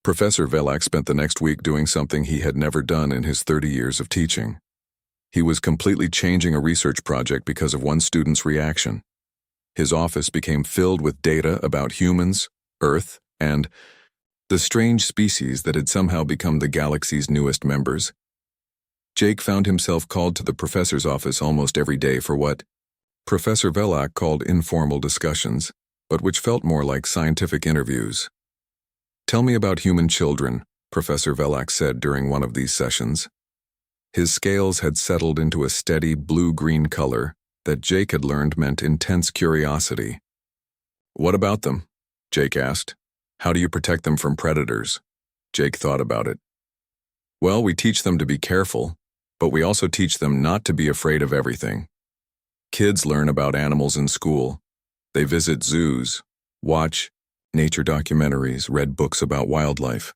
Professor Velak spent the next week doing something he had never done in his 30 years of teaching. He was completely changing a research project because of one student's reaction. His office became filled with data about humans, Earth, and the strange species that had somehow become the galaxy's newest members. Jake found himself called to the professor's office almost every day for what Professor Velak called informal discussions, but which felt more like scientific interviews. "Tell me about human children," Professor Velak said during one of these sessions. His scales had settled into a steady blue-green color that Jake had learned meant intense curiosity. "What about them?" Jake asked. "How do you protect them from predators?" Jake thought about it. "Well, we teach them to be careful, but we also teach them not to be afraid of everything. Kids learn about animals in school. They visit zoos, watch nature documentaries, read books about wildlife.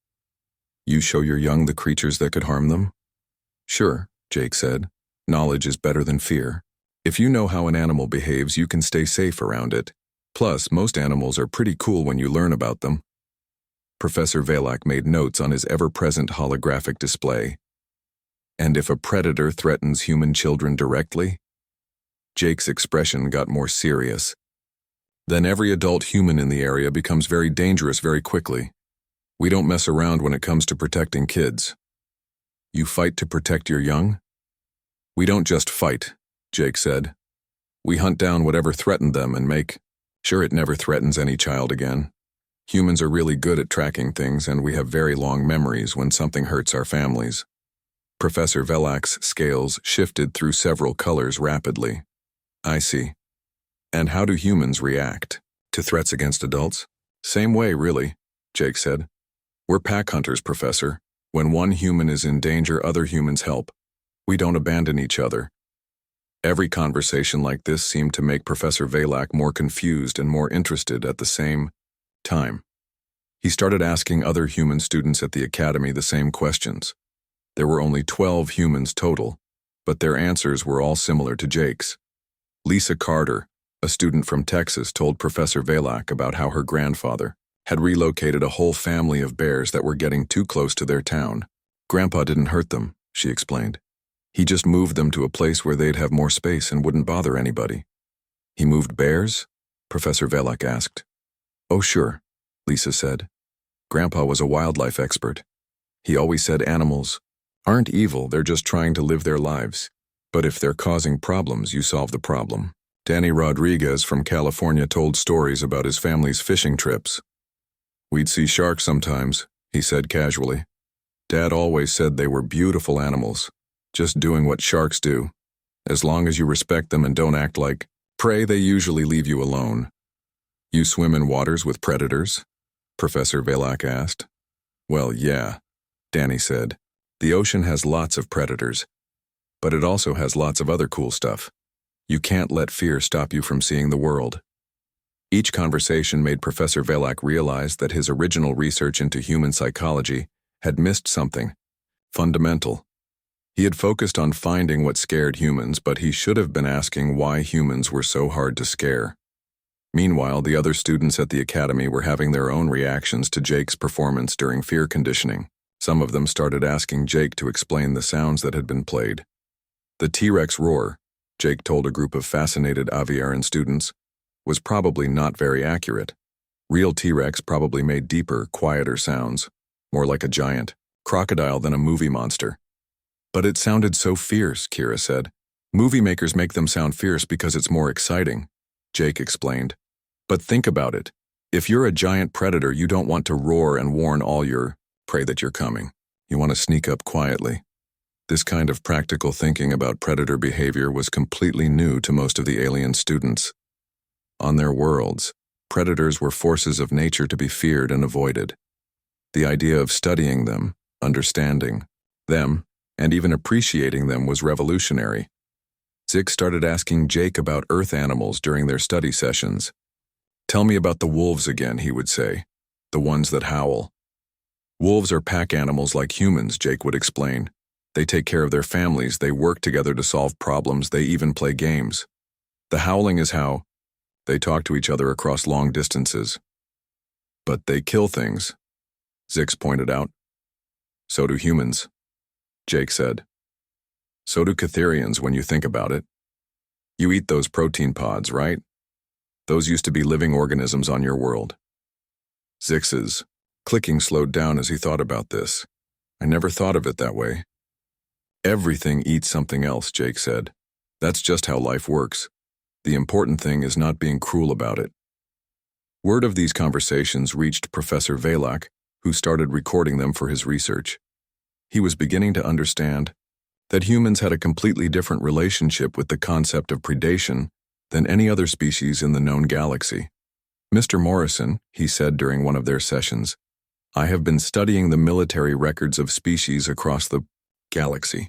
You show your young the creatures that could harm them?" "Sure," Jake said. "Knowledge is better than fear. If you know how an animal behaves, you can stay safe around it. Plus, most animals are pretty cool when you learn about them." Professor Velak made notes on his ever-present holographic display. "And if a predator threatens human children directly?" Jake's expression got more serious. "Then every adult human in the area becomes very dangerous very quickly. We don't mess around when it comes to protecting kids." "You fight to protect your young?" "We don't just fight," Jake said. "We hunt down whatever threatened them and make sure it never threatens any child again. Humans are really good at tracking things, and we have very long memories when something hurts our families." Professor Velak's scales shifted through several colors rapidly. "I see. And how do humans react to threats against adults?" "Same way, really," Jake said. "We're pack hunters, Professor. When one human is in danger, other humans help. We don't abandon each other." Every conversation like this seemed to make Professor Velak more confused and more interested at the same time. He started asking other human students at the academy the same questions. There were only 12 humans total, but their answers were all similar to Jake's. Lisa Carter, a student from Texas, told Professor Velak about how her grandfather had relocated a whole family of bears that were getting too close to their town. "Grandpa didn't hurt them," she explained. "He just moved them to a place where they'd have more space and wouldn't bother anybody." "He moved bears?" Professor Velak asked. "Oh, sure," Lisa said. "Grandpa was a wildlife expert. He always said animals aren't evil, they're just trying to live their lives. But if they're causing problems, you solve the problem." Danny Rodriguez from California told stories about his family's fishing trips. "We'd see sharks sometimes," he said casually. "Dad always said they were beautiful animals, just doing what sharks do. As long as you respect them and don't act like prey, they usually leave you alone." "You swim in waters with predators?" Professor Velak asked. "Well, yeah," Danny said. "The ocean has lots of predators, but it also has lots of other cool stuff. You can't let fear stop you from seeing the world." Each conversation made Professor Velak realize that his original research into human psychology had missed something fundamental. He had focused on finding what scared humans, but he should have been asking why humans were so hard to scare. Meanwhile, the other students at the academy were having their own reactions to Jake's performance during fear conditioning. Some of them started asking Jake to explain the sounds that had been played. "The T-Rex roar," Jake told a group of fascinated Aviaran students, "was probably not very accurate. Real T-Rex probably made deeper, quieter sounds, more like a giant crocodile than a movie monster." "But it sounded so fierce," Kira said. "Movie makers make them sound fierce because it's more exciting," Jake explained. "But think about it. If you're a giant predator, you don't want to roar and warn all your prey that you're coming. You want to sneak up quietly." This kind of practical thinking about predator behavior was completely new to most of the alien students. On their worlds, predators were forces of nature to be feared and avoided. The idea of studying them, understanding them, and even appreciating them was revolutionary. Zik started asking Jake about Earth animals during their study sessions. "Tell me about the wolves again," he would say. "The ones that howl." "Wolves are pack animals like humans," Jake would explain. "They take care of their families, they work together to solve problems, they even play games. The howling is how they talk to each other across long distances. But they kill things." Zix pointed out. So do humans, Jake said. So do Catherians when you think about it. You eat those protein pods, right? Those used to be living organisms on your world. Zix's clicking slowed down as he thought about this. I never thought of it that way. Everything eats something else, Jake said. That's just how life works. The important thing is not being cruel about it. Word of these conversations reached Professor Velak, who started recording them for his research. He was beginning to understand that humans had a completely different relationship with the concept of predation than any other species in the known galaxy. Mr. Morrison, he said during one of their sessions, I have been studying the military records of species across the galaxy.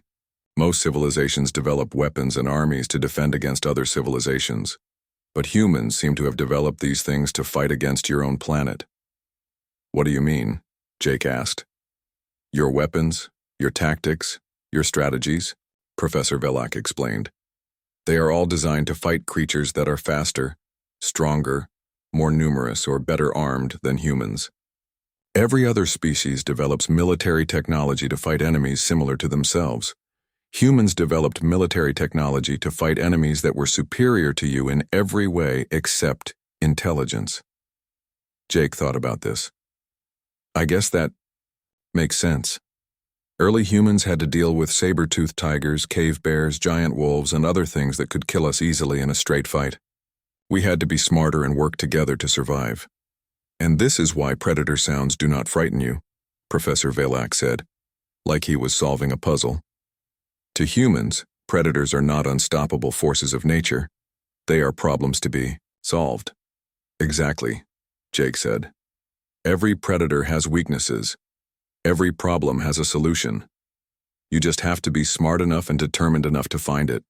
Most civilizations develop weapons and armies to defend against other civilizations, but humans seem to have developed these things to fight against your own planet. What do you mean? Jake asked. Your weapons, your tactics, your strategies, Professor Velak explained. They are all designed to fight creatures that are faster, stronger, more numerous, or better armed than humans. Every other species develops military technology to fight enemies similar to themselves. Humans developed military technology to fight enemies that were superior to you in every way except intelligence. Jake thought about this. I guess that makes sense. Early humans had to deal with saber-toothed tigers, cave bears, giant wolves, and other things that could kill us easily in a straight fight. We had to be smarter and work together to survive. And this is why predator sounds do not frighten you, Professor Velak said, like he was solving a puzzle. To humans, predators are not unstoppable forces of nature. They are problems to be solved. Exactly, Jake said. Every predator has weaknesses. Every problem has a solution. You just have to be smart enough and determined enough to find it.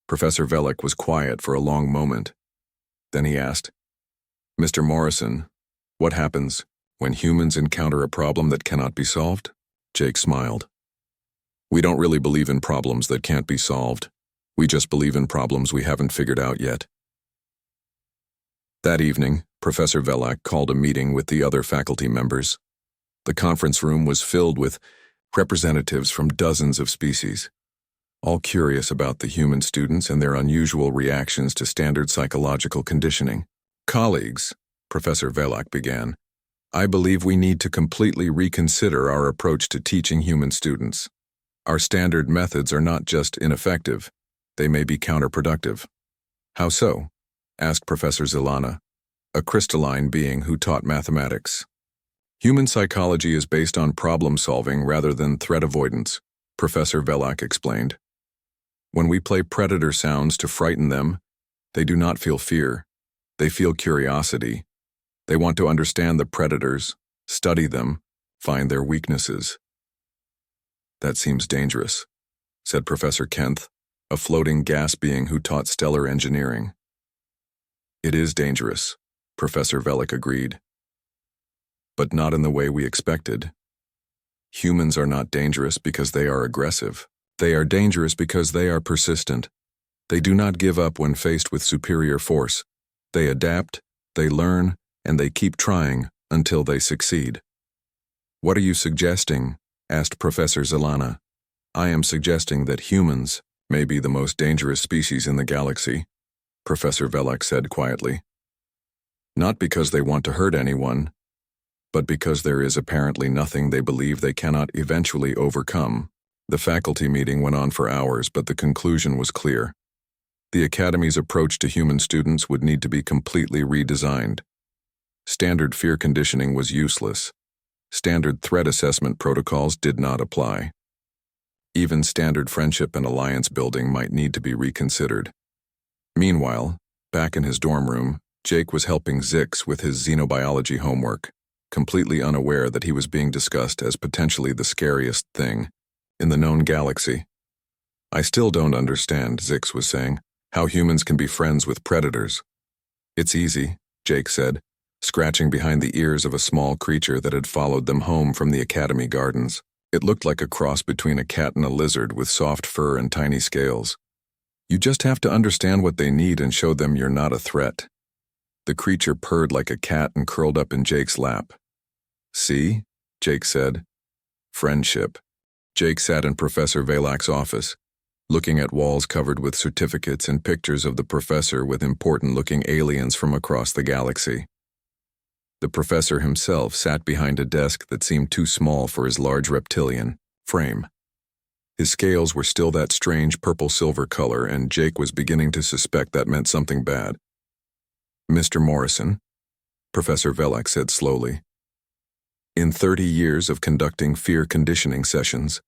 Professor Velak was quiet for a long moment. Then he asked, Mr. Morrison, what happens when humans encounter a problem that cannot be solved? Jake smiled. We don't really believe in problems that can't be solved. We just believe in problems we haven't figured out yet. That evening, Professor Velak called a meeting with the other faculty members. The conference room was filled with representatives from dozens of species, all curious about the human students and their unusual reactions to standard psychological conditioning. Colleagues, Professor Velak began, I believe we need to completely reconsider our approach to teaching human students. Our standard methods are not just ineffective, they may be counterproductive. How so? Asked Professor Zelana, a crystalline being who taught mathematics. Human psychology is based on problem-solving rather than threat avoidance, Professor Velak explained. When we play predator sounds to frighten them, they do not feel fear. They feel curiosity. They want to understand the predators, study them, find their weaknesses. That seems dangerous, said Professor Kenth, a floating gas being who taught stellar engineering. It is dangerous, Professor Velak agreed. But not in the way we expected. Humans are not dangerous because they are aggressive. They are dangerous because they are persistent. They do not give up when faced with superior force. They adapt, they learn, and they keep trying until they succeed. What are you suggesting? Asked Professor Zelana. I am suggesting that humans may be the most dangerous species in the galaxy, Professor Velak said quietly. Not because they want to hurt anyone, but because there is apparently nothing they believe they cannot eventually overcome. The faculty meeting went on for hours, but the conclusion was clear. The Academy's approach to human students would need to be completely redesigned. Standard fear conditioning was useless. Standard threat assessment protocols did not apply. Even standard friendship and alliance building might need to be reconsidered. Meanwhile, back in his dorm room, Jake was helping Zix with his xenobiology homework, completely unaware that he was being discussed as potentially the scariest thing in the known galaxy. I still don't understand, Zix was saying, how humans can be friends with predators. It's easy, Jake said, scratching behind the ears of a small creature that had followed them home from the Academy gardens. It looked like a cross between a cat and a lizard with soft fur and tiny scales. You just have to understand what they need and show them you're not a threat. The creature purred like a cat and curled up in Jake's lap. See? Jake said. Friendship. Jake sat in Professor Velak's office, looking at walls covered with certificates and pictures of the professor with important-looking aliens from across the galaxy. The professor himself sat behind a desk that seemed too small for his large reptilian frame. His scales were still that strange purple-silver color, and Jake was beginning to suspect that meant something bad. Mr. Morrison, Professor Velak said slowly, in 30 years of conducting fear conditioning sessions,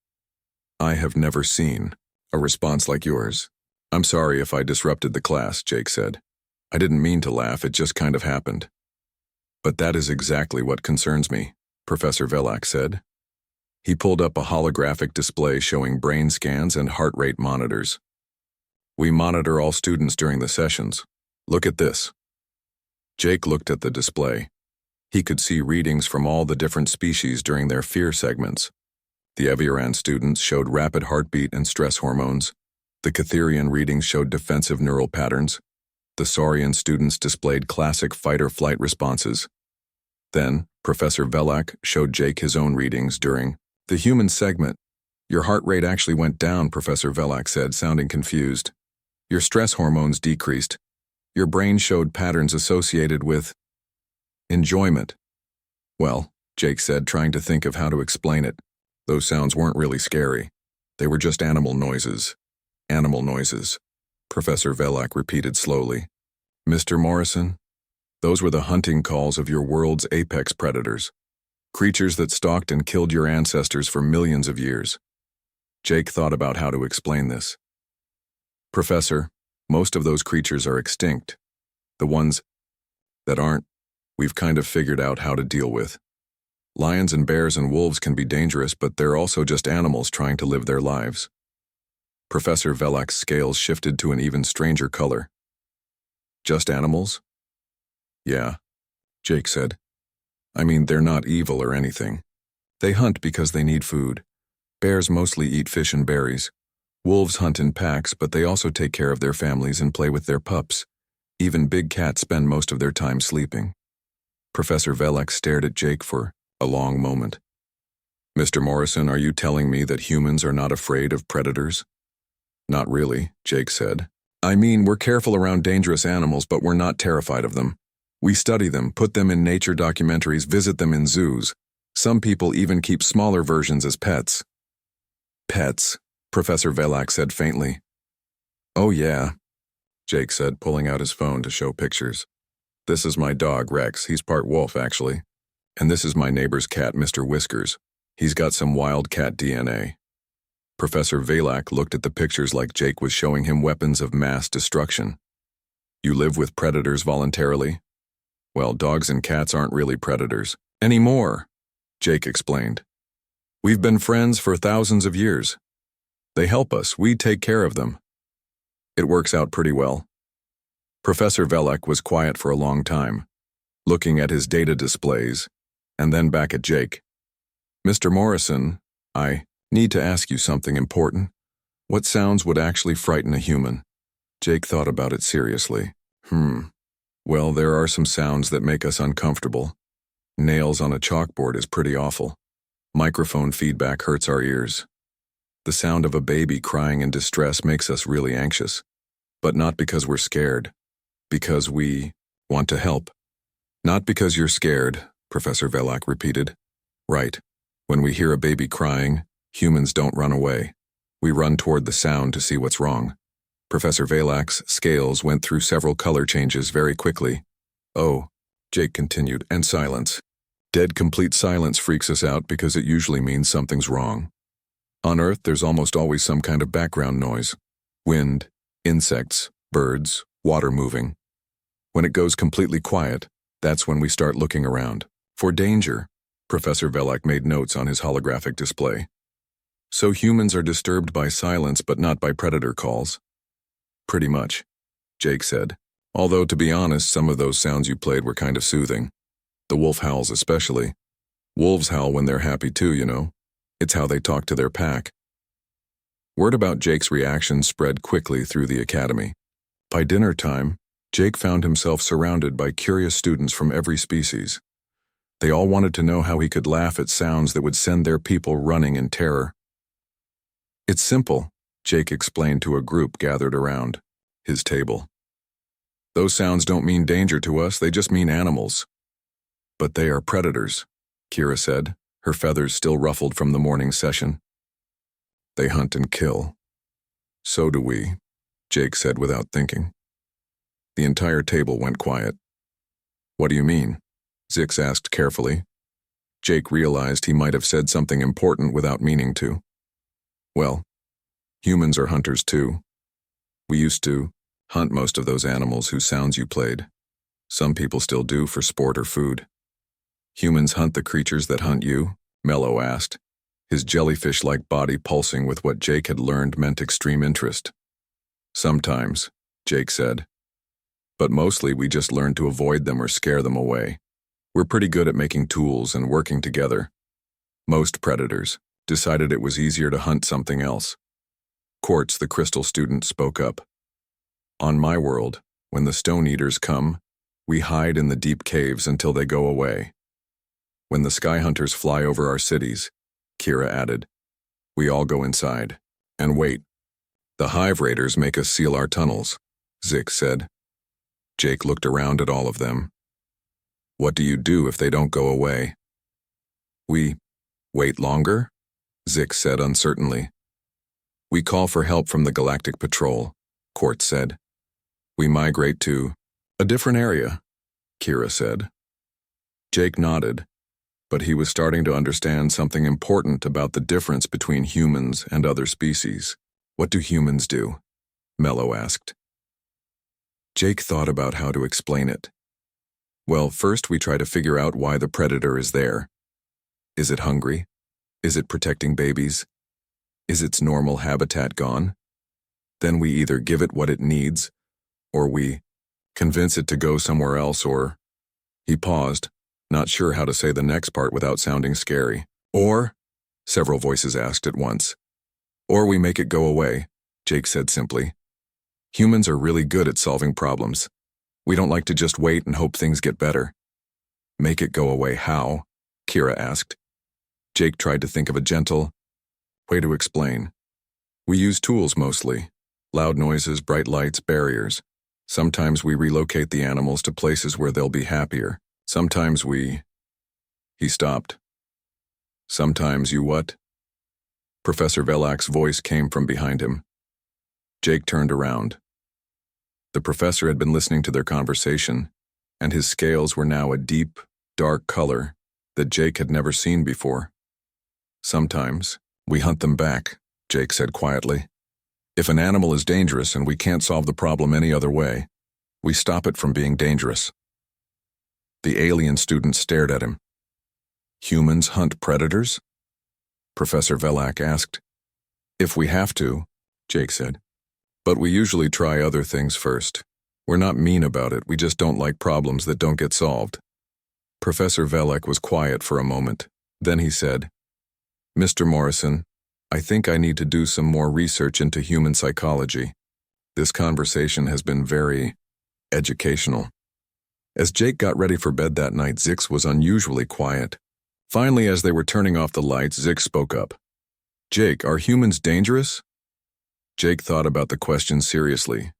I have never seen a response like yours. I'm sorry if I disrupted the class, Jake said. I didn't mean to laugh, it just kind of happened. But that is exactly what concerns me, Professor Velak said. He pulled up a holographic display showing brain scans and heart rate monitors. We monitor all students during the sessions. Look at this. Jake looked at the display. He could see readings from all the different species during their fear segments. The Eviran students showed rapid heartbeat and stress hormones. The Catherian readings showed defensive neural patterns. The Saurian students displayed classic fight-or-flight responses. Then, Professor Velak showed Jake his own readings during the human segment. Your heart rate actually went down, Professor Velak said, sounding confused. Your stress hormones decreased. Your brain showed patterns associated with enjoyment. Well, Jake said, trying to think of how to explain it. Those sounds weren't really scary. They were just animal noises. Animal noises, Professor Velak repeated slowly. Mr. Morrison, those were the hunting calls of your world's apex predators. Creatures that stalked and killed your ancestors for millions of years. Jake thought about how to explain this. Professor, most of those creatures are extinct. The ones that aren't, we've kind of figured out how to deal with. Lions and bears and wolves can be dangerous, but they're also just animals trying to live their lives. Professor Velak's scales shifted to an even stranger color. Just animals? Yeah, Jake said. I mean, they're not evil or anything. They hunt because they need food. Bears mostly eat fish and berries. Wolves hunt in packs, but they also take care of their families and play with their pups. Even big cats spend most of their time sleeping. Professor Velak stared at Jake for a long moment. Mr. Morrison, are you telling me that humans are not afraid of predators? Not really, Jake said. I mean, we're careful around dangerous animals, but we're not terrified of them. We study them, put them in nature documentaries, visit them in zoos. Some people even keep smaller versions as pets. Pets, Professor Velak said faintly. Oh yeah, Jake said, pulling out his phone to show pictures. This is my dog, Rex. He's part wolf, actually. And this is my neighbor's cat, Mr. Whiskers. He's got some wild cat DNA. Professor Velak looked at the pictures like Jake was showing him weapons of mass destruction. You live with predators voluntarily? Well, dogs and cats aren't really predators. Anymore, Jake explained. We've been friends for thousands of years. They help us. We take care of them. It works out pretty well. Professor Velak was quiet for a long time, looking at his data displays, and then back at Jake. Mr. Morrison, I need to ask you something important. What sounds would actually frighten a human? Jake thought about it seriously. Well, there are some sounds that make us uncomfortable. Nails on a chalkboard is pretty awful. Microphone feedback hurts our ears. The sound of a baby crying in distress makes us really anxious. But not because we're scared. Because we want to help. Not because you're scared, Professor Velak repeated. Right. When we hear a baby crying, humans don't run away. We run toward the sound to see what's wrong. Professor Velak's scales went through several color changes very quickly. Oh, Jake continued, and silence. Dead complete silence freaks us out because it usually means something's wrong. On Earth, there's almost always some kind of background noise. Wind, insects, birds, water moving. When it goes completely quiet, that's when we start looking around. For danger, Professor Velak made notes on his holographic display. So humans are disturbed by silence but not by predator calls. Pretty much, Jake said. Although, to be honest, some of those sounds you played were kind of soothing. The wolf howls especially. Wolves howl when they're happy too, you know. It's how they talk to their pack. Word about Jake's reaction spread quickly through the academy. By dinner time, Jake found himself surrounded by curious students from every species. They all wanted to know how he could laugh at sounds that would send their people running in terror. "It's simple," Jake explained to a group gathered around his table. "Those sounds don't mean danger to us, they just mean animals." "But they are predators," Kira said, her feathers still ruffled from the morning session. "They hunt and kill." "So do we," Jake said without thinking. The entire table went quiet. "What do you mean?" Zix asked carefully. Jake realized he might have said something important without meaning to. "Well, humans are hunters too. We used to hunt most of those animals whose sounds you played. Some people still do for sport or food." "Humans hunt the creatures that hunt you?" Mello asked, his jellyfish-like body pulsing with what Jake had learned meant extreme interest. "Sometimes," Jake said. "But mostly we just learn to avoid them or scare them away. We're pretty good at making tools and working together. Most predators decided it was easier to hunt something else." Quartz, the crystal student, spoke up. "On my world, when the stone eaters come, we hide in the deep caves until they go away. When the sky hunters fly over our cities," Kira added, "we all go inside and wait. The hive raiders make us seal our tunnels," Zix said. Jake looked around at all of them. "What do you do if they don't go away?" "We wait longer," Zix said uncertainly. "We call for help from the Galactic Patrol," Quartz said. "We migrate to a different area," Kira said. Jake nodded, but he was starting to understand something important about the difference between humans and other species. "What do humans do?" Mello asked. Jake thought about how to explain it. "Well, first we try to figure out why the predator is there. Is it hungry? Is it protecting babies? Is its normal habitat gone? Then we either give it what it needs, or we convince it to go somewhere else, or..." He paused, not sure how to say the next part without sounding scary. "Or?" several voices asked at once. "Or we make it go away," Jake said simply. "Humans are really good at solving problems. We don't like to just wait and hope things get better." "Make it go away how?" Kira asked. Jake tried to think of a gentle way to explain. "We use tools mostly. Loud noises, bright lights, barriers. Sometimes we relocate the animals to places where they'll be happier. Sometimes we..." He stopped. "Sometimes you what?" Professor Velak's voice came from behind him. Jake turned around. The professor had been listening to their conversation, and his scales were now a deep, dark color that Jake had never seen before. "Sometimes we hunt them back," Jake said quietly. "If an animal is dangerous and we can't solve the problem any other way, we stop it from being dangerous." The alien student stared at him. "Humans hunt predators?" Professor Velak asked. "If we have to," Jake said. "But we usually try other things first. We're not mean about it, we just don't like problems that don't get solved." Professor Velak was quiet for a moment. Then he said, "Mr. Morrison, I think I need to do some more research into human psychology. This conversation has been very educational." As Jake got ready for bed that night, Zix was unusually quiet. Finally, as they were turning off the lights, Zix spoke up. "Jake, are humans dangerous?" Jake thought about the question seriously.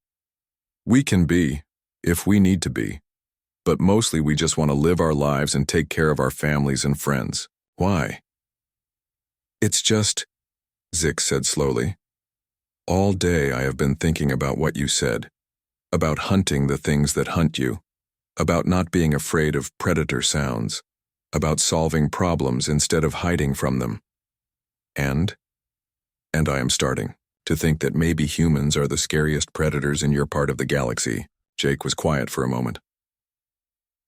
"We can be, if we need to be. But mostly we just want to live our lives and take care of our families and friends. Why?" "It's just," Zix said slowly. "All day I have been thinking about what you said. About hunting the things that hunt you. About not being afraid of predator sounds. About solving problems instead of hiding from them. And I am starting to think that maybe humans are the scariest predators in your part of the galaxy." Jake was quiet for a moment.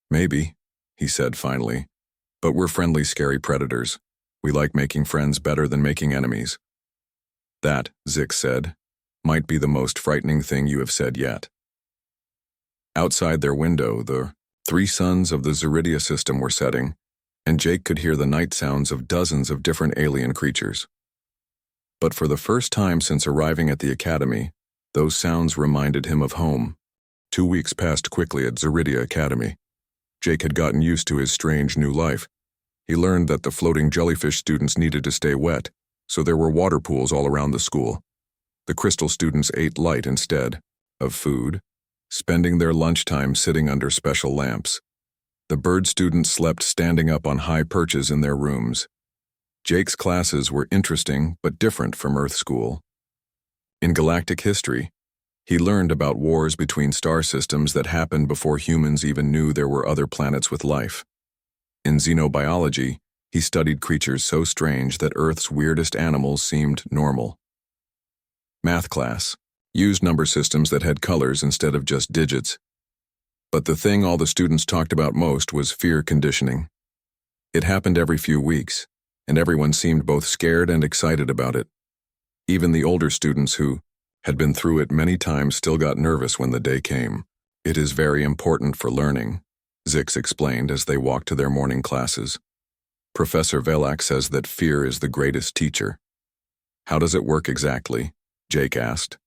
"Maybe," he said finally, "but we're friendly, scary predators. We like making friends better than making enemies." "That," Zix said, "might be the most frightening thing you have said yet." Outside their window, the 3 suns of the Zeridia system were setting, and Jake could hear the night sounds of dozens of different alien creatures. But for the first time since arriving at the academy, those sounds reminded him of home. 2 weeks passed quickly at Zeridia Academy. Jake had gotten used to his strange new life. He learned that the floating jellyfish students needed to stay wet, so there were water pools all around the school. The crystal students ate light instead of food, spending their lunchtime sitting under special lamps. The bird students slept standing up on high perches in their rooms. Jake's classes were interesting but different from Earth School. In galactic history, he learned about wars between star systems that happened before humans even knew there were other planets with life. In xenobiology, he studied creatures so strange that Earth's weirdest animals seemed normal. Math class used number systems that had colors instead of just digits. But the thing all the students talked about most was fear conditioning. It happened every few weeks, and everyone seemed both scared and excited about it. Even the older students who had been through it many times still got nervous when the day came. It is very important for learning, Zix explained as they walked to their morning classes. Professor Velak says that fear is the greatest teacher. How does it work exactly? Jake asked.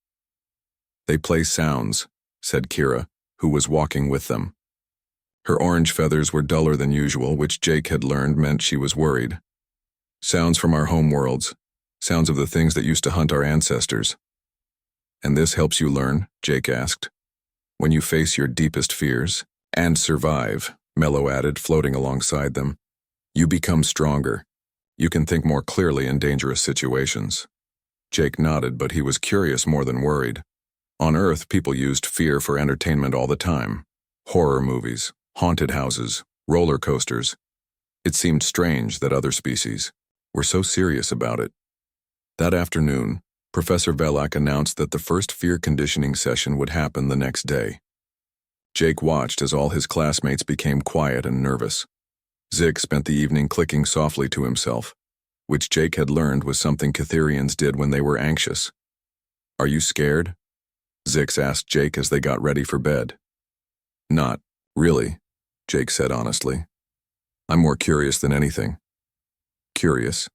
They play sounds, said Kira, who was walking with them. Her orange feathers were duller than usual, which Jake had learned meant she was worried. Sounds from our home worlds, sounds of the things that used to hunt our ancestors. And this helps you learn, Jake asked. When you face your deepest fears, and survive, Mello added, floating alongside them, you become stronger. You can think more clearly in dangerous situations. Jake nodded, but he was curious more than worried. On Earth, people used fear for entertainment all the time. Horror movies, haunted houses, roller coasters. It seemed strange that other species were so serious about it. That afternoon, Professor Velak announced that the first fear conditioning session would happen the next day. Jake watched as all his classmates became quiet and nervous. Zix spent the evening clicking softly to himself, which Jake had learned was something Catherians did when they were anxious. Are you scared? Zix asked Jake as they got ready for bed. Not really, Jake said honestly. I'm more curious than anything. Curious?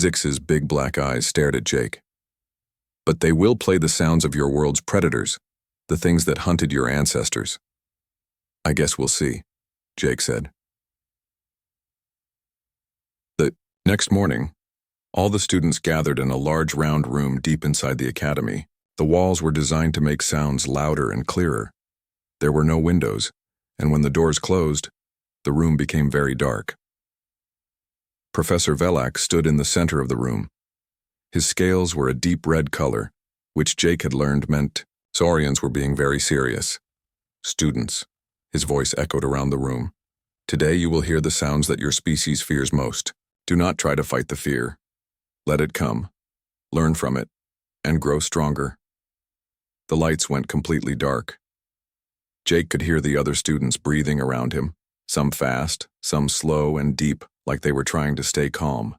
Zix's big black eyes stared at Jake. But they will play the sounds of your world's predators, the things that hunted your ancestors. I guess we'll see, Jake said. The next morning, all the students gathered in a large round room deep inside the academy. The walls were designed to make sounds louder and clearer. There were no windows, and when the doors closed, the room became very dark. Professor Velak stood in the center of the room. His scales were a deep red color, which Jake had learned meant Saurians were being very serious. Students, his voice echoed around the room. Today you will hear the sounds that your species fears most. Do not try to fight the fear. Let it come. Learn from it, and grow stronger. The lights went completely dark. Jake could hear the other students breathing around him, some fast, some slow and deep, like they were trying to stay calm.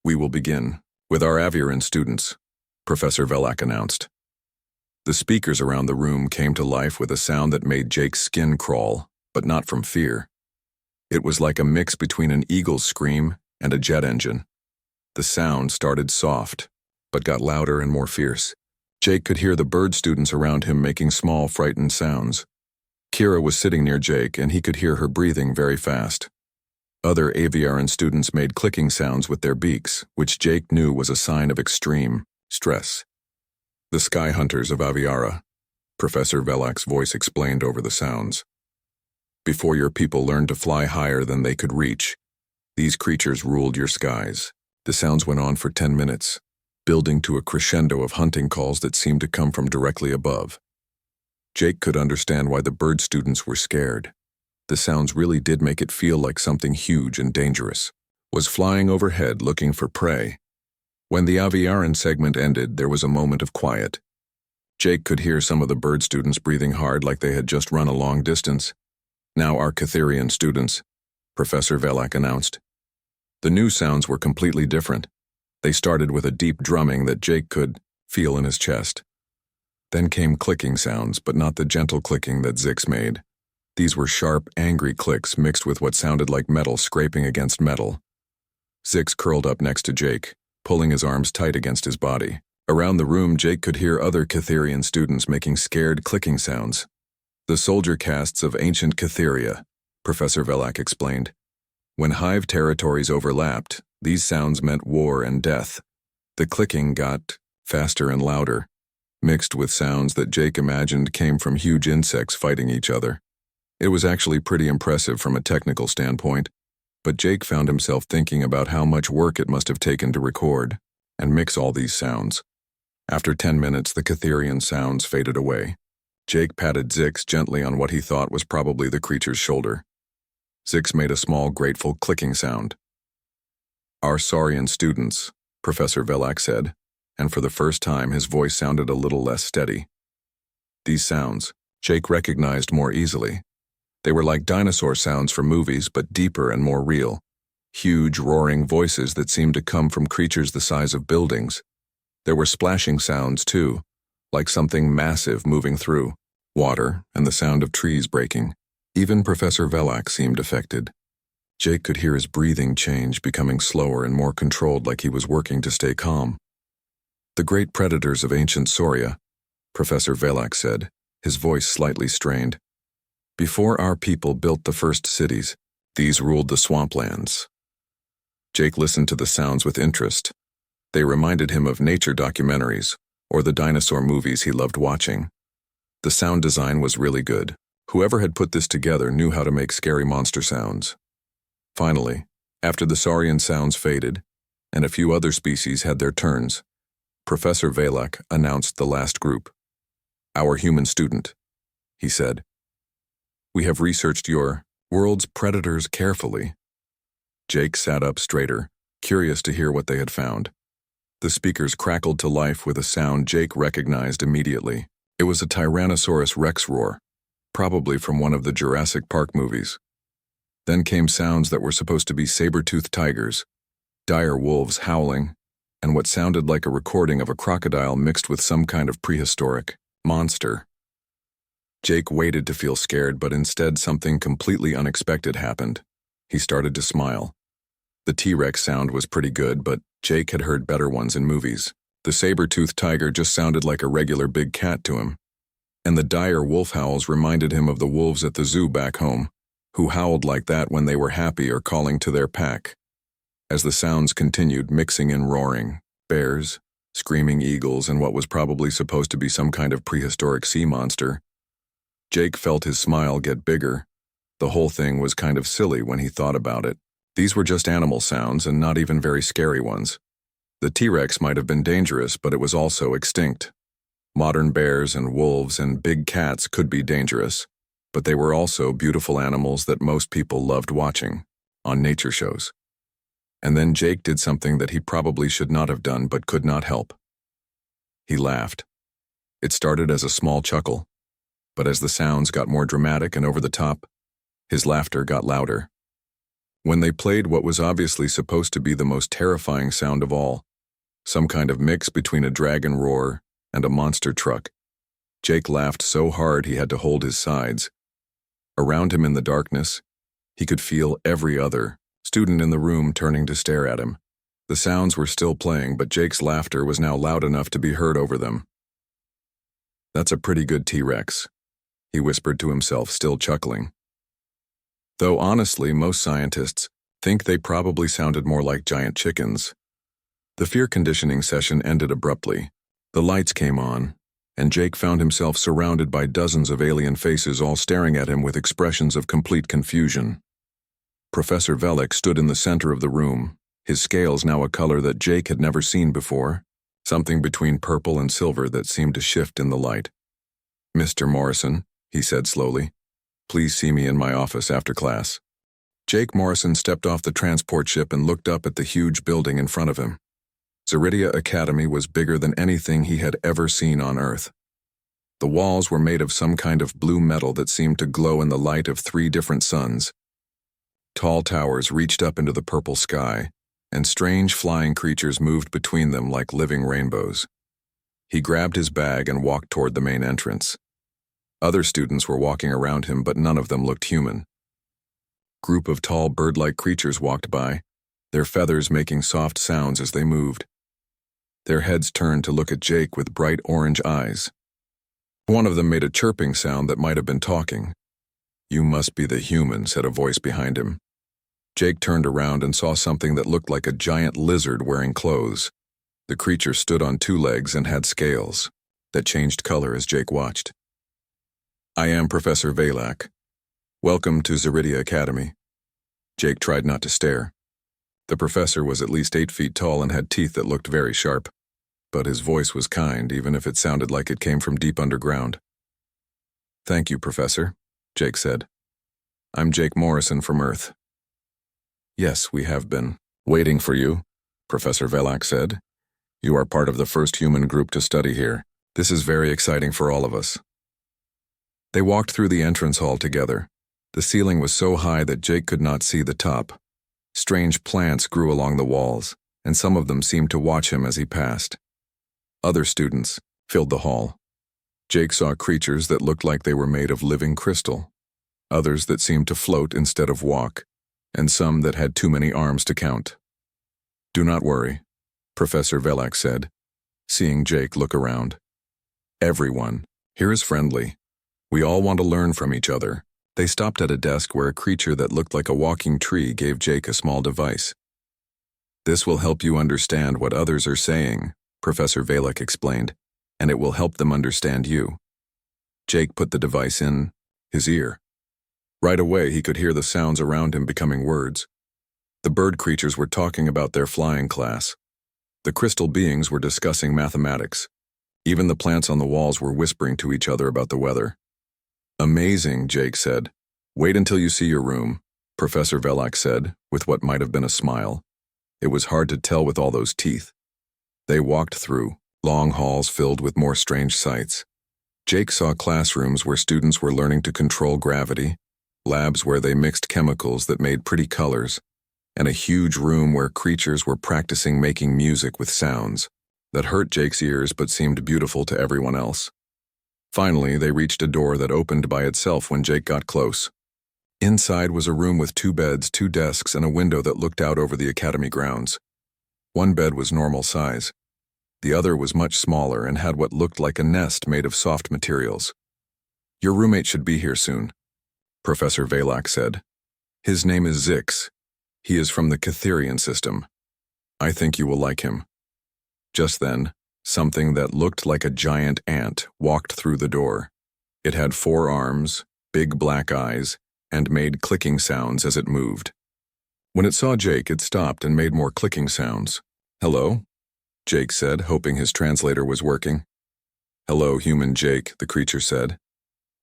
We will begin with our Aviaran students, Professor Velak announced. The speakers around the room came to life with a sound that made Jake's skin crawl, but not from fear. It was like a mix between an eagle's scream and a jet engine. The sound started soft, but got louder and more fierce. Jake could hear the bird students around him making small, frightened sounds. Kira was sitting near Jake, and he could hear her breathing very fast. Other Aviaran students made clicking sounds with their beaks, which Jake knew was a sign of extreme stress. The Sky Hunters of Aviara, Professor Velak's voice explained over the sounds. Before your people learned to fly higher than they could reach, these creatures ruled your skies. The sounds went on for 10 minutes, building to a crescendo of hunting calls that seemed to come from directly above. Jake could understand why the bird students were scared. The sounds really did make it feel like something huge and dangerous was flying overhead looking for prey. When the Aviaran segment ended, there was a moment of quiet. Jake could hear some of the bird students breathing hard like they had just run a long distance. Now our Catherian students, Professor Velak announced. The new sounds were completely different. They started with a deep drumming that Jake could feel in his chest. Then came clicking sounds, but not the gentle clicking that Zix made. These were sharp, angry clicks mixed with what sounded like metal scraping against metal. Zix curled up next to Jake, pulling his arms tight against his body. Around the room, Jake could hear other Catherian students making scared clicking sounds. The soldier castes of ancient Catheria, Professor Velak explained. When hive territories overlapped, these sounds meant war and death. The clicking got faster and louder, mixed with sounds that Jake imagined came from huge insects fighting each other. It was actually pretty impressive from a technical standpoint, but Jake found himself thinking about how much work it must have taken to record and mix all these sounds. After 10 minutes, the Catherian sounds faded away. Jake patted Zix gently on what he thought was probably the creature's shoulder. Zix made a small, grateful clicking sound. "Our Saurian students," Professor Velak said, and for the first time his voice sounded a little less steady. These sounds, Jake recognized more easily. They were like dinosaur sounds from movies, but deeper and more real. Huge, roaring voices that seemed to come from creatures the size of buildings. There were splashing sounds, too, like something massive moving through water and the sound of trees breaking. Even Professor Velak seemed affected. Jake could hear his breathing change, becoming slower and more controlled, like he was working to stay calm. "The great predators of ancient Sauria," Professor Velak said, his voice slightly strained. "Before our people built the first cities, these ruled the swamplands." Jake listened to the sounds with interest. They reminded him of nature documentaries or the dinosaur movies he loved watching. The sound design was really good. Whoever had put this together knew how to make scary monster sounds. Finally, after the Saurian sounds faded, and a few other species had their turns, Professor Velak announced the last group. "Our human student," he said. "We have researched your world's predators carefully." Jake sat up straighter, curious to hear what they had found. The speakers crackled to life with a sound Jake recognized immediately. It was a Tyrannosaurus Rex roar, probably from one of the Jurassic Park movies. Then came sounds that were supposed to be saber-toothed tigers, dire wolves howling, and what sounded like a recording of a crocodile mixed with some kind of prehistoric monster. Jake waited to feel scared, but instead something completely unexpected happened. He started to smile. The T-Rex sound was pretty good, but Jake had heard better ones in movies. The saber-toothed tiger just sounded like a regular big cat to him. And the dire wolf howls reminded him of the wolves at the zoo back home, who howled like that when they were happy or calling to their pack. As the sounds continued, mixing and roaring, bears, screaming eagles, and what was probably supposed to be some kind of prehistoric sea monster, Jake felt his smile get bigger. The whole thing was kind of silly when he thought about it. These were just animal sounds and not even very scary ones. The T-Rex might have been dangerous, but it was also extinct. Modern bears and wolves and big cats could be dangerous, but they were also beautiful animals that most people loved watching on nature shows. And then Jake did something that he probably should not have done but could not help. He laughed. It started as a small chuckle, but as the sounds got more dramatic and over the top, his laughter got louder. When they played what was obviously supposed to be the most terrifying sound of all, some kind of mix between a dragon roar and a monster truck, Jake laughed so hard he had to hold his sides. Around him in the darkness, he could feel every other student in the room turning to stare at him. The sounds were still playing, but Jake's laughter was now loud enough to be heard over them. "That's a pretty good T-Rex," he whispered to himself, still chuckling. Though honestly, most scientists think they probably sounded more like giant chickens. The fear conditioning session ended abruptly. The lights came on, and Jake found himself surrounded by dozens of alien faces all staring at him with expressions of complete confusion. Professor Velak stood in the center of the room, his scales now a color that Jake had never seen before, something between purple and silver that seemed to shift in the light. "Mr. Morrison," he said slowly, "please see me in my office after class." Jake Morrison stepped off the transport ship and looked up at the huge building in front of him. Zeridia Academy was bigger than anything he had ever seen on Earth. The walls were made of some kind of blue metal that seemed to glow in the light of 3 different suns. Tall towers reached up into the purple sky, and strange flying creatures moved between them like living rainbows. He grabbed his bag and walked toward the main entrance. Other students were walking around him, but none of them looked human. Group of tall bird-like creatures walked by, their feathers making soft sounds as they moved. Their heads turned to look at Jake with bright orange eyes. One of them made a chirping sound that might have been talking. "You must be the human," said a voice behind him. Jake turned around and saw something that looked like a giant lizard wearing clothes. The creature stood on two legs and had scales that changed color as Jake watched. "I am Professor Valak. Welcome to Zeridia Academy." Jake tried not to stare. The professor was at least 8 feet tall and had teeth that looked very sharp, but his voice was kind, even if it sounded like it came from deep underground. "Thank you, Professor," Jake said. "I'm Jake Morrison from Earth." "Yes, we have been waiting for you," Professor Valak said. "You are part of the first human group to study here. This is very exciting for all of us." They walked through the entrance hall together. The ceiling was so high that Jake could not see the top. Strange plants grew along the walls, and some of them seemed to watch him as he passed. Other students filled the hall. Jake saw creatures that looked like they were made of living crystal, others that seemed to float instead of walk, and some that had too many arms to count. "Do not worry," Professor Valak said, seeing Jake look around. "Everyone here is friendly. We all want to learn from each other." They stopped at a desk where a creature that looked like a walking tree gave Jake a small device. "This will help you understand what others are saying," Professor Valak explained, "and it will help them understand you." Jake put the device in his ear. Right away, he could hear the sounds around him becoming words. The bird creatures were talking about their flying class. The crystal beings were discussing mathematics. Even the plants on the walls were whispering to each other about the weather. "Amazing," Jake said. "Wait until you see your room," Professor Valak said, with what might have been a smile. It was hard to tell with all those teeth. They walked through long halls filled with more strange sights. Jake saw classrooms where students were learning to control gravity, labs where they mixed chemicals that made pretty colors, and a huge room where creatures were practicing making music with sounds that hurt Jake's ears but seemed beautiful to everyone else. Finally, they reached a door that opened by itself when Jake got close. Inside was a room with 2 beds, 2 desks, and a window that looked out over the academy grounds. One bed was normal size. The other was much smaller and had what looked like a nest made of soft materials. "Your roommate should be here soon," Professor Valak said. "His name is Zix. He is from the Catherian system. I think you will like him." Just then, something that looked like a giant ant walked through the door. It had 4 arms, big black eyes, and made clicking sounds as it moved. When it saw Jake, it stopped and made more clicking sounds. "Hello?" Jake said, hoping his translator was working. "Hello, human Jake," the creature said.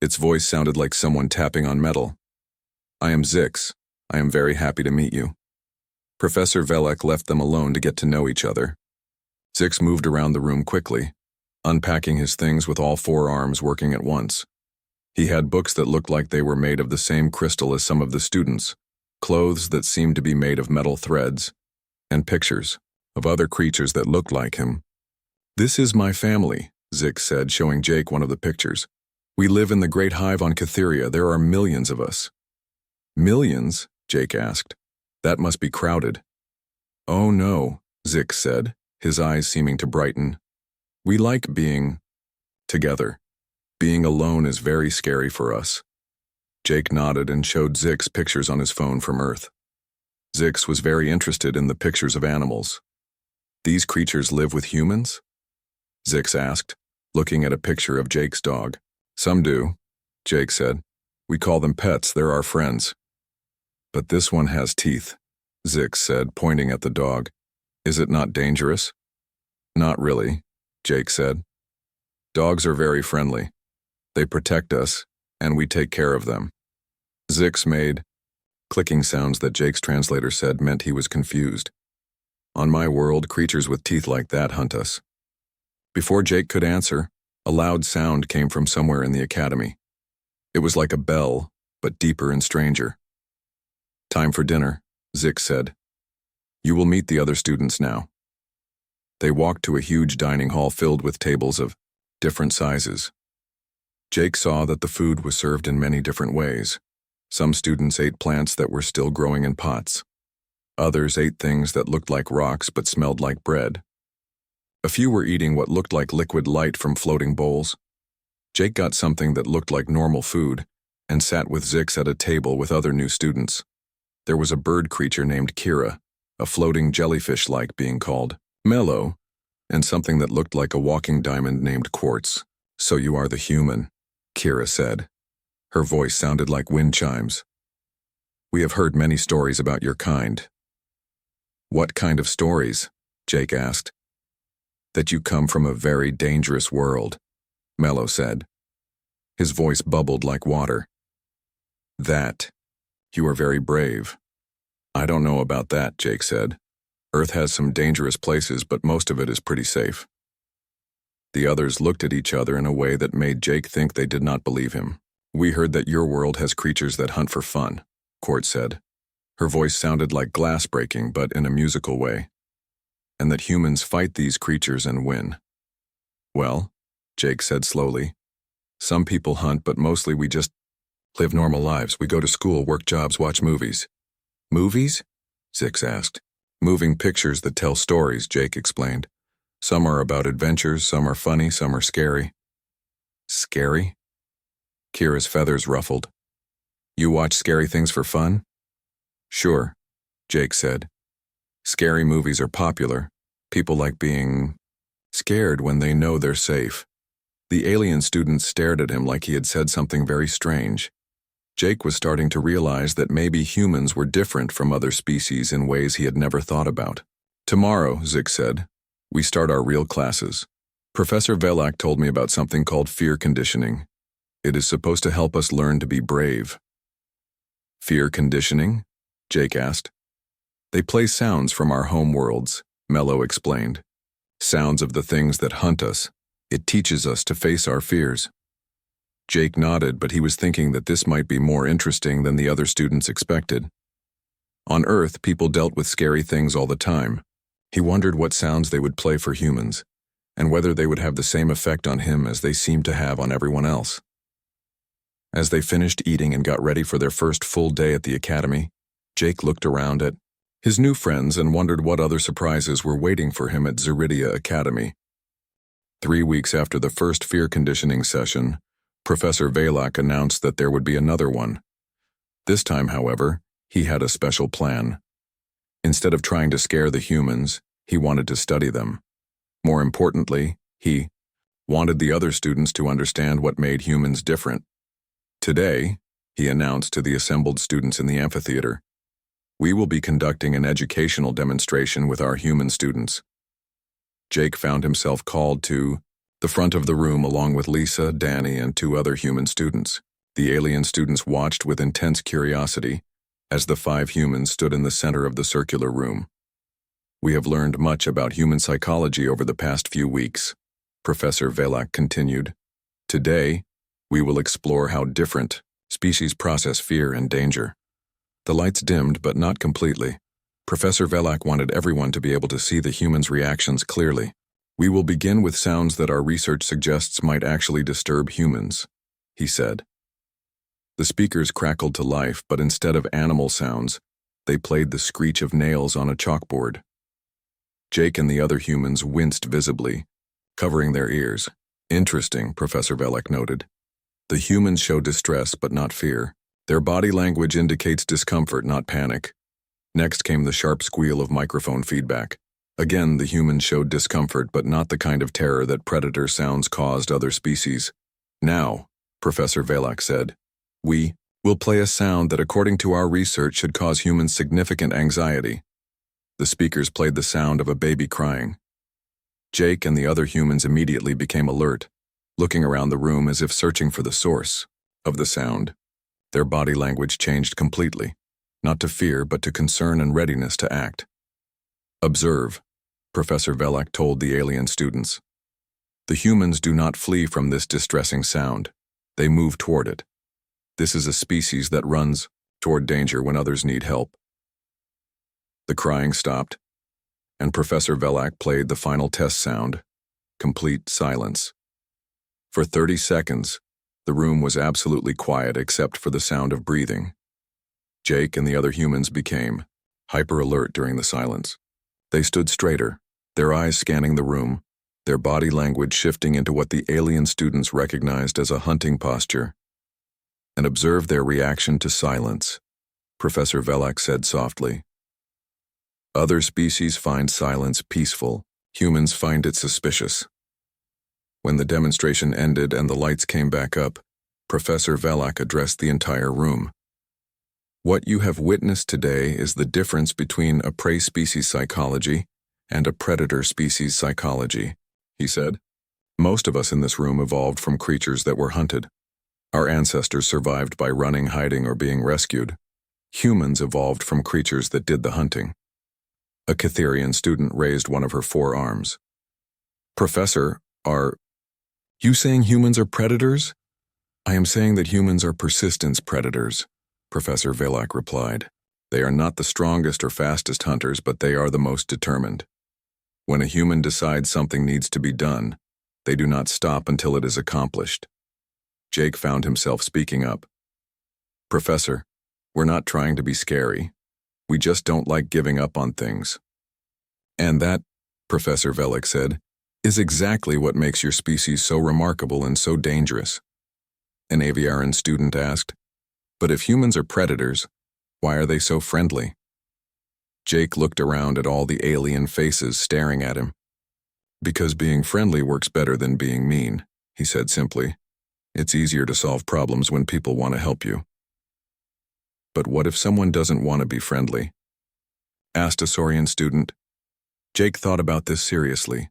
Its voice sounded like someone tapping on metal. "I am Zix. I am very happy to meet you." Professor Valak left them alone to get to know each other. Zix moved around the room quickly, unpacking his things with all 4 arms working at once. He had books that looked like they were made of the same crystal as some of the students, clothes that seemed to be made of metal threads, and pictures of other creatures that looked like him. "This is my family," Zix said, showing Jake one of the pictures. "We live in the Great Hive on Catheria. There are millions of us." "Millions?" Jake asked. "That must be crowded." "Oh no," Zix said, his eyes seeming to brighten. "We like being together. Being alone is very scary for us." Jake nodded and showed Zix pictures on his phone from Earth. Zix was very interested in the pictures of animals. "These creatures live with humans?" Zix asked, looking at a picture of Jake's dog. "Some do," Jake said. "We call them pets. They're our friends." "But this one has teeth," Zix said, pointing at the dog. "Is it not dangerous?" "Not really," Jake said. "Dogs are very friendly. They protect us, and we take care of them." Zix made clicking sounds that Jake's translator said meant he was confused. "On my world, creatures with teeth like that hunt us." Before Jake could answer, a loud sound came from somewhere in the academy. It was like a bell, but deeper and stranger. "Time for dinner," Zix said. "You will meet the other students now." They walked to a huge dining hall filled with tables of different sizes. Jake saw that the food was served in many different ways. Some students ate plants that were still growing in pots. Others ate things that looked like rocks but smelled like bread. A few were eating what looked like liquid light from floating bowls. Jake got something that looked like normal food, and sat with Zix at a table with other new students. There was a bird creature named Kira, a floating jellyfish-like being called Mellow, and something that looked like a walking diamond named Quartz. "So you are the human," Kira said. Her voice sounded like wind chimes. "We have heard many stories about your kind." "What kind of stories?" Jake asked. "That you come from a very dangerous world," Mellow said. His voice bubbled like water. "That you are very brave." "I don't know about that," Jake said. "Earth has some dangerous places, but most of it is pretty safe." The others looked at each other in a way that made Jake think they did not believe him. "We heard that your world has creatures that hunt for fun," Quartz said. Her voice sounded like glass breaking, but in a musical way. "And that humans fight these creatures and win." "Well," Jake said slowly, "some people hunt, but mostly we just live normal lives. We go to school, work jobs, watch movies." "Movies?" Zix asked. "Moving pictures that tell stories," Jake explained. "Some are about adventures, some are funny, some are scary." "Scary?" Kira's feathers ruffled. "You watch scary things for fun?" "Sure," Jake said. "Scary movies are popular. People like being scared when they know they're safe." The alien student stared at him like he had said something very strange. Jake was starting to realize that maybe humans were different from other species in ways he had never thought about. "Tomorrow," Zix said, "we start our real classes. Professor Velak told me about something called fear conditioning. It is supposed to help us learn to be brave." "Fear conditioning?" Jake asked. "They play sounds from our home worlds," Mellow explained. "Sounds of the things that hunt us. It teaches us to face our fears." Jake nodded, but he was thinking that this might be more interesting than the other students expected. On Earth, people dealt with scary things all the time. He wondered what sounds they would play for humans, and whether they would have the same effect on him as they seemed to have on everyone else. As they finished eating and got ready for their first full day at the academy, Jake looked around at his new friends and wondered what other surprises were waiting for him at Zeridia Academy. 3 weeks after the first fear conditioning session, Professor Velak announced that there would be another one. This time, however, he had a special plan. Instead of trying to scare the humans, he wanted to study them. More importantly, he wanted the other students to understand what made humans different. "Today," he announced to the assembled students in the amphitheater, "we will be conducting an educational demonstration with our human students." Jake found himself called to the front of the room along with Lisa, Danny, and 2 other human students. The alien students watched with intense curiosity as the 5 humans stood in the center of the circular room. "We have learned much about human psychology over the past few weeks," Professor Velak continued. "Today, we will explore how different species process fear and danger." The lights dimmed, but not completely. Professor Velak wanted everyone to be able to see the humans' reactions clearly. "We will begin with sounds that our research suggests might actually disturb humans," he said. The speakers crackled to life, but instead of animal sounds, they played the screech of nails on a chalkboard. Jake and the other humans winced visibly, covering their ears. "Interesting," Professor Velak noted. "The humans show distress but not fear. Their body language indicates discomfort, not panic." Next came the sharp squeal of microphone feedback. Again, the humans showed discomfort, but not the kind of terror that predator sounds caused other species. "Now," Professor Velak said, "we will play a sound that according to our research should cause humans significant anxiety." The speakers played the sound of a baby crying. Jake and the other humans immediately became alert, looking around the room as if searching for the source of the sound. Their body language changed completely, not to fear but to concern and readiness to act. "Observe," Professor Velak told the alien students. "The humans do not flee from this distressing sound. They move toward it. This is a species that runs toward danger when others need help." The crying stopped, and Professor Velak played the final test sound, complete silence. For 30 seconds, the room was absolutely quiet except for the sound of breathing. Jake and the other humans became hyper-alert during the silence. They stood straighter, their eyes scanning the room, their body language shifting into what the alien students recognized as a hunting posture. and observe their reaction to silence, Professor Velak said softly. Other species find silence peaceful. Humans find it suspicious. When the demonstration ended and the lights came back up, Professor Velak addressed the entire room. What you have witnessed today is the difference between a prey species psychology and a predator species psychology, he said. Most of us in this room evolved from creatures that were hunted. Our ancestors survived by running, hiding, or being rescued. Humans evolved from creatures that did the hunting. A Catherian student raised one of her forearms. Professor, are you saying humans are predators? I am saying that humans are persistence predators, Professor Velak replied. They are not the strongest or fastest hunters, but they are the most determined. When a human decides something needs to be done, they do not stop until it is accomplished. Jake found himself speaking up. Professor, we're not trying to be scary. We just don't like giving up on things. And that, Professor Velak said, is exactly what makes your species so remarkable and so dangerous. An Aviaran student asked, but if humans are predators, why are they so friendly? Jake looked around at all the alien faces staring at him. Because being friendly works better than being mean, he said simply. It's easier to solve problems when people want to help you. But what if someone doesn't want to be friendly? Asked a Saurian student. Jake thought about this seriously.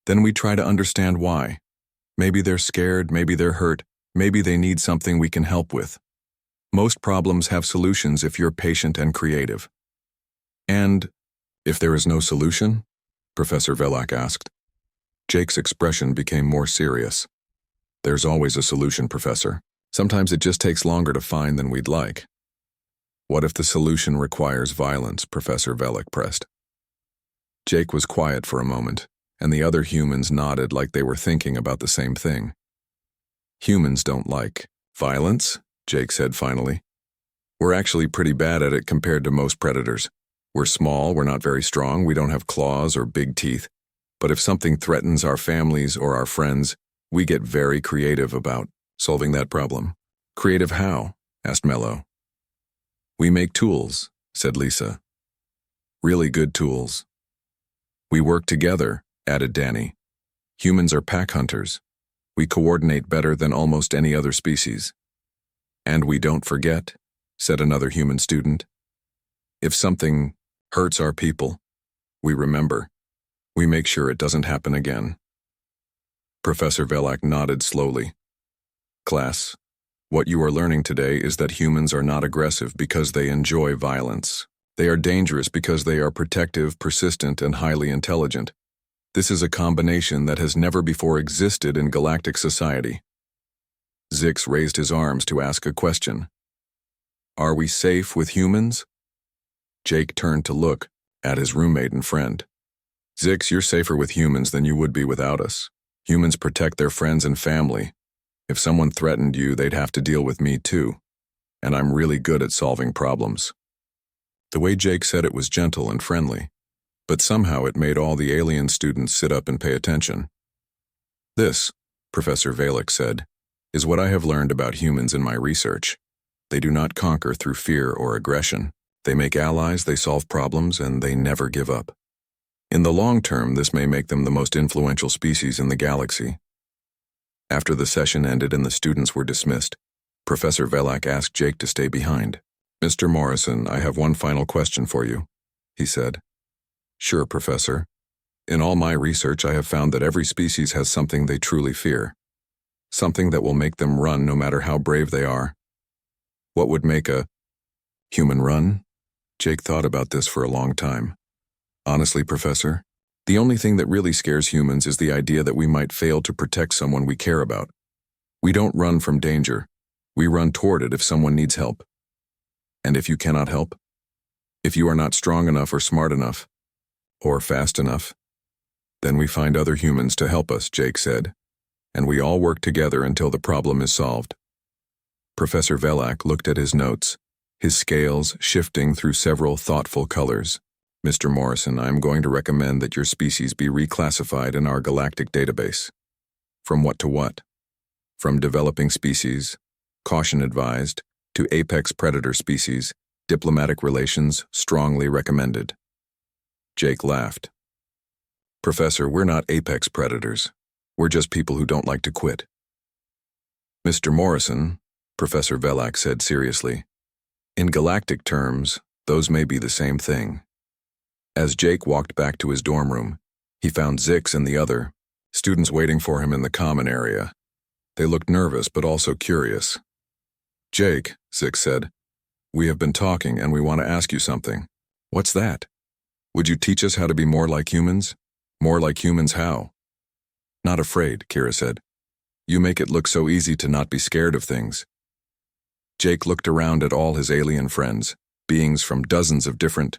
Then we try to understand why. Maybe they're scared, maybe they're hurt, maybe they need something we can help with. Most problems have solutions if you're patient and creative. And if there is no solution? Professor Velak asked. Jake's expression became more serious. There's always a solution, Professor. Sometimes it just takes longer to find than we'd like. What if the solution requires violence? Professor Velak pressed. Jake was quiet for a moment, and the other humans nodded like they were thinking about the same thing. Humans don't like violence, Jake said finally. We're actually pretty bad at it compared to most predators. We're small, we're not very strong, we don't have claws or big teeth. But if something threatens our families or our friends, we get very creative about solving that problem. Creative how? Asked Mello. We make tools, said Lisa. Really good tools. We work together, added Danny. Humans are pack hunters. We coordinate better than almost any other species. And we don't forget, said another human student. If something hurts our people, we remember. We make sure it doesn't happen again. Professor Velak nodded slowly. Class, what you are learning today is that humans are not aggressive because they enjoy violence. They are dangerous because they are protective, persistent, and highly intelligent. This is a combination that has never before existed in galactic society. Zix raised his arms to ask a question. Are we safe with humans? Jake turned to look at his roommate and friend. Zix, you're safer with humans than you would be without us. Humans protect their friends and family. If someone threatened you, they'd have to deal with me too. And I'm really good at solving problems. The way Jake said it was gentle and friendly, but somehow it made all the alien students sit up and pay attention. This, Professor Velak said, is what I have learned about humans in my research. They do not conquer through fear or aggression. They make allies, they solve problems, and they never give up. In the long term, this may make them the most influential species in the galaxy. After the session ended and the students were dismissed, Professor Velak asked Jake to stay behind. Mr. Morrison, I have one final question for you, he said. Sure, Professor. In all my research, I have found that every species has something they truly fear. Something that will make them run no matter how brave they are. What would make a human run? Jake thought about this for a long time. Honestly, Professor, the only thing that really scares humans is the idea that we might fail to protect someone we care about. We don't run from danger. We run toward it if someone needs help. And if you cannot help, if you are not strong enough or smart enough, or fast enough, then we find other humans to help us, Jake said, and we all work together until the problem is solved. Professor Velak looked at his notes, his scales shifting through several thoughtful colors. Mr. Morrison, I am going to recommend that your species be reclassified in our galactic database. From what to what? From developing species Caution advised. To apex predator species, diplomatic relations strongly recommended. Jake laughed. Professor, we're not apex predators. We're just people who don't like to quit. Mr. Morrison, Professor Velak said seriously, in galactic terms, those may be the same thing. As Jake walked back to his dorm room, he found Zix and the other students waiting for him in the common area. They looked nervous but also curious. Jake, Zix said, we have been talking and we want to ask you something. What's that? Would you teach us how to be more like humans? More like humans how? Not afraid, Kira said. You make it look so easy to not be scared of things. Jake looked around at all his alien friends, beings from dozens of different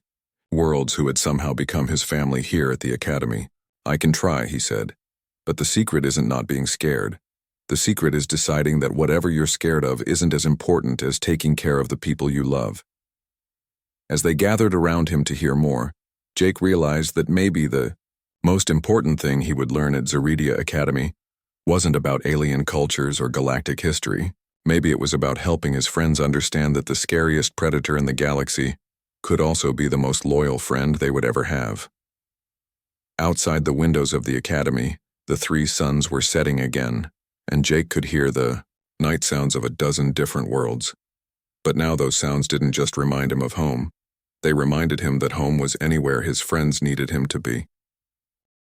worlds who had somehow become his family here at the academy. I can try, he said. But the secret isn't not being scared. The secret is deciding that whatever you're scared of isn't as important as taking care of the people you love. As they gathered around him to hear more, Jake realized that maybe the most important thing he would learn at Zeridia Academy wasn't about alien cultures or galactic history. Maybe it was about helping his friends understand that the scariest predator in the galaxy could also be the most loyal friend they would ever have. Outside the windows of the academy, the three suns were setting again, and Jake could hear the night sounds of a dozen different worlds. But now those sounds didn't just remind him of home. They reminded him that home was anywhere his friends needed him to be.